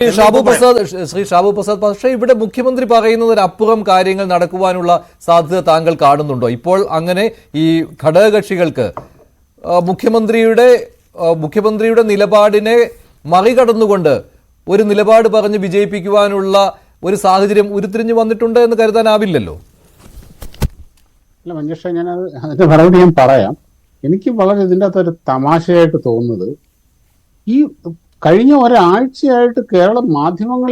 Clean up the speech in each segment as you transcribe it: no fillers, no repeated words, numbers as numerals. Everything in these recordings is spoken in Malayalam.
ശ്രീ ഷാബു പ്രസാദ്, പക്ഷേ ഇവിടെ മുഖ്യമന്ത്രി പറയുന്നതിനപ്പുറം കാര്യങ്ങൾ നടക്കുവാനുള്ള സാധ്യത താങ്കൾ കാണുന്നുണ്ടോ? ഇപ്പോൾ അങ്ങനെ ഈ ഘടകകക്ഷികൾക്ക് മുഖ്യമന്ത്രിയുടെ നിലപാടിനെ മറികടന്നുകൊണ്ട് ഒരു നിലപാട് പറഞ്ഞ് വിജയിപ്പിക്കുവാനുള്ള ഒരു സാഹചര്യം ഉരുത്തിരിഞ്ഞു വന്നിട്ടുണ്ട് എന്ന് കരുതാനാവില്ലല്ലോ. അല്ല മഞ്ജുഷ, അതിന്റെ മറുപടി ഞാൻ പറയാം. എനിക്ക് വളരെ ഇതിൻ്റെ അകത്തൊരു തമാശയായിട്ട് തോന്നുന്നത്, ഈ കഴിഞ്ഞ ഒരാഴ്ചയായിട്ട് കേരള മാധ്യമങ്ങൾ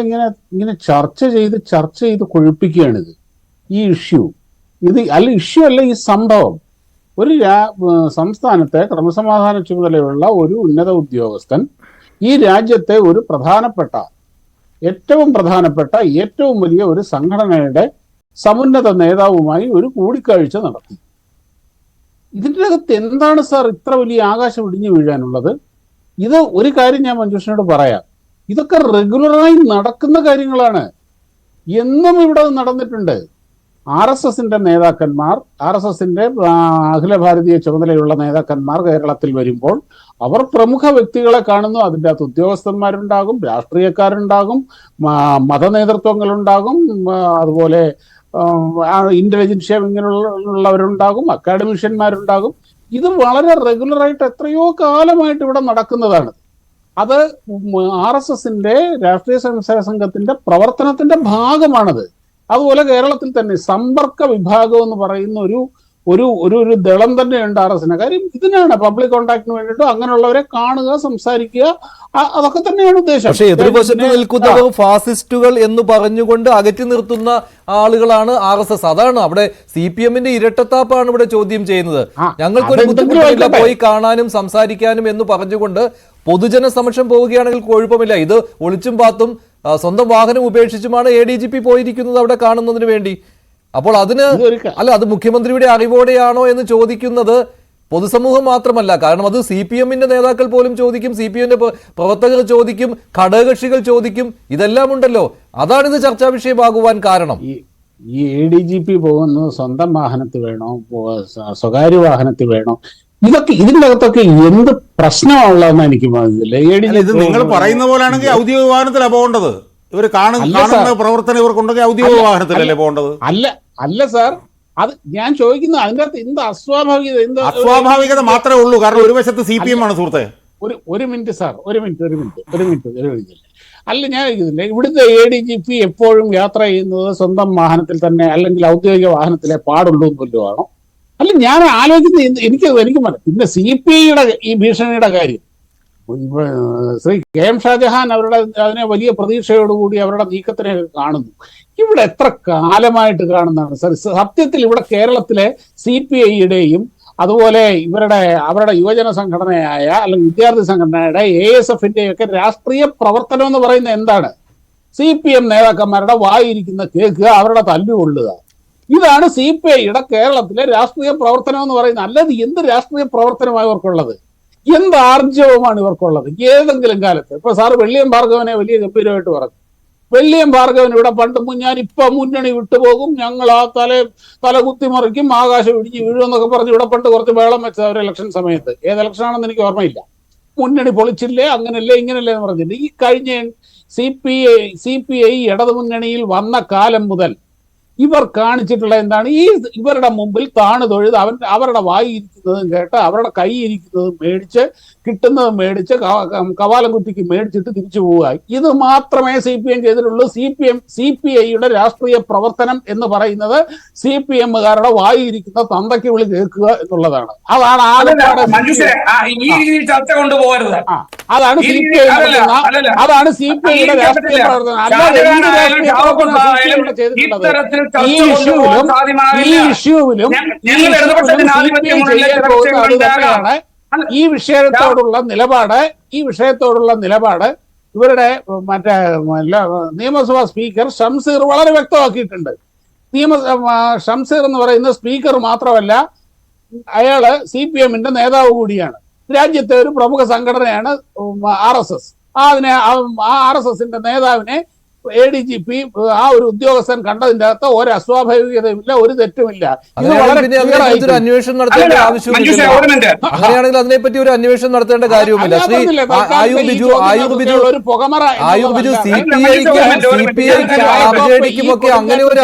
ഇങ്ങനെ ചർച്ച ചെയ്ത് കൊഴുപ്പിക്കുകയാണിത്. ഈ ഇഷ്യൂ അല്ല ഈ സംഭവം. ഒരു സംസ്ഥാനത്തെ ക്രമസമാധാന ചുമതലയുള്ള ഒരു ഉന്നത ഉദ്യോഗസ്ഥൻ ഈ രാജ്യത്തെ ഒരു ഏറ്റവും പ്രധാനപ്പെട്ട ഏറ്റവും വലിയ ഒരു സംഘടനയുടെ സമുന്നത നേതാവുമായി ഒരു കൂടിക്കാഴ്ച നടത്തി. ഇതിൻ്റെ അകത്ത് എന്താണ് സാർ ഇത്ര വലിയ ആകാശം ഇടിഞ്ഞു വീഴാനുള്ളത്? ഇത് ഒരു കാര്യം ഞാൻ മഞ്ജുഷിനോട് പറയാം, ഇതൊക്കെ റെഗുലറായി നടക്കുന്ന കാര്യങ്ങളാണ്. എന്നും ഇവിടെ നടന്നിട്ടുണ്ട്. RSSന്റെ നേതാക്കന്മാർ, RSSന്റെ അഖില ഭാരതീയ ചുമതലയുള്ള നേതാക്കന്മാർ കേരളത്തിൽ വരുമ്പോൾ അവർ പ്രമുഖ വ്യക്തികളെ കാണുന്നു. അതിൻ്റെ അകത്ത് ഉദ്യോഗസ്ഥന്മാരുണ്ടാകും, രാഷ്ട്രീയക്കാരുണ്ടാകും, മതനേതൃത്വങ്ങളുണ്ടാകും, അതുപോലെ ഇന്റലിജൻഷ്യ ഇങ്ങനെയുള്ളവരുണ്ടാകും, അക്കാഡമിഷ്യന്മാരുണ്ടാകും. ഇത് വളരെ റെഗുലറായിട്ട് എത്രയോ കാലമായിട്ട് ഇവിടെ നടക്കുന്നതാണ്. അത് RSSന്റെ രാഷ്ട്രീയ സംസ്കാര സംഘത്തിന്റെ പ്രവർത്തനത്തിന്റെ ഭാഗമാണത്. അതുപോലെ കേരളത്തിൽ തന്നെ സമ്പർക്ക വിഭാഗം എന്ന് പറയുന്ന ഒരു ദളം തന്നെയുണ്ട് RSSന്. കാര്യം ഇതിനാണ് പബ്ലിക് കോണ്ടാക്ടിന് വേണ്ടിയിട്ട് അങ്ങനെയുള്ളവരെ കാണുക, സംസാരിക്കുക, അതൊക്കെ തന്നെയാണ് ഉദ്ദേശം. പക്ഷേ എതിർവശത്ത് നിൽക്കുന്നവർ ഫാസിസ്റ്റുകൾ എന്ന് പറഞ്ഞുകൊണ്ട് അകറ്റി നിർത്തുന്ന ആളുകളാണ് RSS. അതാണ് അവിടെ CPMന്റെ ഇരട്ടത്താപ്പാണ് ഇവിടെ ചോദ്യം ചെയ്യുന്നത്. ഞങ്ങൾക്കൊരു ബുദ്ധിമുട്ടില്ല പോയി കാണാനും സംസാരിക്കാനും എന്ന് പറഞ്ഞുകൊണ്ട് പൊതുജന സമക്ഷം പോവുകയാണെങ്കിൽ കുഴപ്പമില്ല. ഇത് ഒളിച്ചും പാത്തും സ്വന്തം വാഹനം ഉപേക്ഷിച്ചുമാണ് ADGP പോയിരിക്കുന്നത് അവിടെ കാണുന്നതിന് വേണ്ടി. അപ്പോൾ അത് മുഖ്യമന്ത്രിയുടെ അറിവോടെയാണോ എന്ന് ചോദിക്കുന്നത് പൊതുസമൂഹം മാത്രമല്ല. കാരണം അത് CPMന്റെ നേതാക്കൾ പോലും ചോദിക്കും, CPMന്റെ പ്രവർത്തകർ ചോദിക്കും, ഘടകകക്ഷികൾ ചോദിക്കും. ഇതെല്ലാം ഉണ്ടല്ലോ. അതാണിത് ചർച്ചാ വിഷയമാകുവാൻ കാരണം. ഈ ADGP പോകുന്നത് സ്വന്തം വാഹനത്തിൽ വേണോ, സ്വകാര്യ വാഹനത്തിൽ വേണോ, ഇതൊക്കെ ഇതിൻ്റെ അകത്തൊക്കെ എന്ത് പ്രശ്നമുള്ളതെന്ന് എനിക്ക് മനസ്സിലായില്ല. ഇത് നിങ്ങൾ പറയുന്ന പോലാണെങ്കിൽ ഔദ്യോഗിക വാഹനത്തിലാണ് പോകേണ്ടത്. ഇവർ കാണുന്ന പ്രവർത്തനം ഇവർക്കുണ്ടെങ്കിൽ ഔദ്യോഗിക വാഹനത്തിലല്ലേ പോകേണ്ടത്? അല്ല സാർ, അത് ഞാൻ ചോദിക്കുന്നത് അതിൻ്റെ അകത്ത് എന്ത് അസ്വാഭാവികത മാത്രമേ ഉള്ളൂ. കാരണം ഒരു വശത്ത് CPM ആണ് സുഹൃത്തെ. ഒരു മിനിറ്റ് സാർ, ഒരു മിനിറ്റ്. അല്ല, ഞാൻ ചോദിക്കുന്നില്ല, ഇവിടുത്തെ ADGP എപ്പോഴും യാത്ര ചെയ്യുന്നത് സ്വന്തം വാഹനത്തിൽ തന്നെ അല്ലെങ്കിൽ ഔദ്യോഗിക വാഹനത്തിലെ പാടുള്ളൂ എന്നല്ലോ ആണോ? അല്ല, ഞാൻ ആലോചിക്കുന്നത് എനിക്ക് പിന്നെ CPIയുടെ ഈ ഭീഷണിയുടെ കാര്യം, ശ്രീ KM ഷാജഹാൻ അതിനെ വലിയ പ്രതീക്ഷയോടുകൂടി അവരുടെ നീക്കത്തിനെ കാണുന്നു. ഇവിടെ എത്ര കാലമായിട്ട് കാണുന്നതാണ് സർ. സത്യത്തിൽ ഇവിടെ കേരളത്തിലെ CPIയുടെയും അതുപോലെ അവരുടെ യുവജന സംഘടനയായ അല്ലെങ്കിൽ വിദ്യാർത്ഥി സംഘടനയുടെ ASFന്റെയും ഒക്കെ രാഷ്ട്രീയ പ്രവർത്തനം എന്ന് പറയുന്നത് എന്താണ്? CPM നേതാക്കന്മാരുടെ വായിരിക്കുന്ന കേൾക്കുക, അവരുടെ തല്ലുകൊള്ളുക. ഇതാണ് CPIയുടെ കേരളത്തിലെ രാഷ്ട്രീയ പ്രവർത്തനം എന്ന് പറയുന്നത്. അല്ലാതെ എന്ത് രാഷ്ട്രീയ പ്രവർത്തനമാണ് ഇവർക്കുള്ളത്? എന്ത് ആർജവമാണ് ഇവർക്കുള്ളത് ഏതെങ്കിലും കാലത്ത്? ഇപ്പൊ സാറ് വെള്ളിയം ഭാർഗവനെ വലിയ ഗംഭീരമായിട്ട് പറഞ്ഞു. വെള്ളിയം ഭാർഗവൻ ഇവിടെ പണ്ട് ഞാനിപ്പോ മുന്നണി വിട്ടുപോകും, ഞങ്ങൾ ആ തല കുത്തിമറിക്കും, ആകാശം ഇടിഞ്ഞ് വീഴുമെന്നൊക്കെ പറഞ്ഞ് ഇവിടെ പണ്ട് കുറച്ച് വേളം വെച്ചത് അവർ ഇലക്ഷൻ സമയത്ത്. ഏത് ഇലക്ഷനാണെന്ന് എനിക്ക് ഓർമ്മയില്ല. മുന്നണി പൊളിച്ചില്ലേ, അങ്ങനല്ലേ ഇങ്ങനല്ലേ എന്ന് പറഞ്ഞിട്ട് ഈ കഴിഞ്ഞ CPI ഇടതുമുന്നണിയിൽ വന്ന കാലം മുതൽ ഇവർ കാണിച്ചിട്ടുള്ള എന്താണ്? ഇവരുടെ മുമ്പിൽ താണു തൊഴുത് അവരുടെ വായി ഇരിക്കുന്നതും കേട്ട് അവരുടെ കൈ ഇരിക്കുന്നതും മേടിച്ച് കിട്ടുന്നതും മേടിച്ച് കവാലം കുത്തിക്ക് മേടിച്ചിട്ട് തിരിച്ചു പോവുക. ഇത് മാത്രമേ CPM ചെയ്തിട്ടുള്ളൂ. CPIയുടെ രാഷ്ട്രീയ പ്രവർത്തനം എന്ന് പറയുന്നത് CPMകാരുടെ വായി ഇരിക്കുന്ന തന്തയ്ക്ക് വിളി കേൾക്കുക എന്നുള്ളതാണ്. അതാണ് അതാണ് CPIയുടെ രാഷ്ട്രീയ പ്രവർത്തനം. അല്ലാതെ ചെയ്തിട്ടുള്ളത് ഈ വിഷയത്തോടുള്ള നിലപാട് ഇവരുടെ മറ്റേ നിയമസഭാ സ്പീക്കർ ഷംസീർ വളരെ വ്യക്തമാക്കിയിട്ടുണ്ട്. ഷംസീർ എന്ന് പറയുന്ന സ്പീക്കർ മാത്രമല്ല, അയാള് CPMന്റെ നേതാവ് കൂടിയാണ്. രാജ്യത്തെ ഒരു പ്രമുഖ സംഘടനയാണ് RSS. RSSന്റെ നേതാവിനെ ADGP ആ ഒരു ഉദ്യോഗസ്ഥൻ കണ്ടതിന്റെ അകത്ത് ഒരു അസ്വാഭാവികതയുമില്ല, ഒരു തെറ്റുമില്ല. ഇത് വളരെ പിന്നെ അതിനെപ്പറ്റി ഒരു അന്വേഷണം നടത്തേണ്ട ആവശ്യമില്ല. അങ്ങനെയാണെങ്കിൽ അതിനെപ്പറ്റി ഒരു അന്വേഷണം നടത്തേണ്ട കാര്യവുമില്ല. ശ്രീ ആയൂർ ബിജു ഒരു പുകമറ CPI ക്കും RJD ക്കും ഒക്കെ അങ്ങനെ ഒരു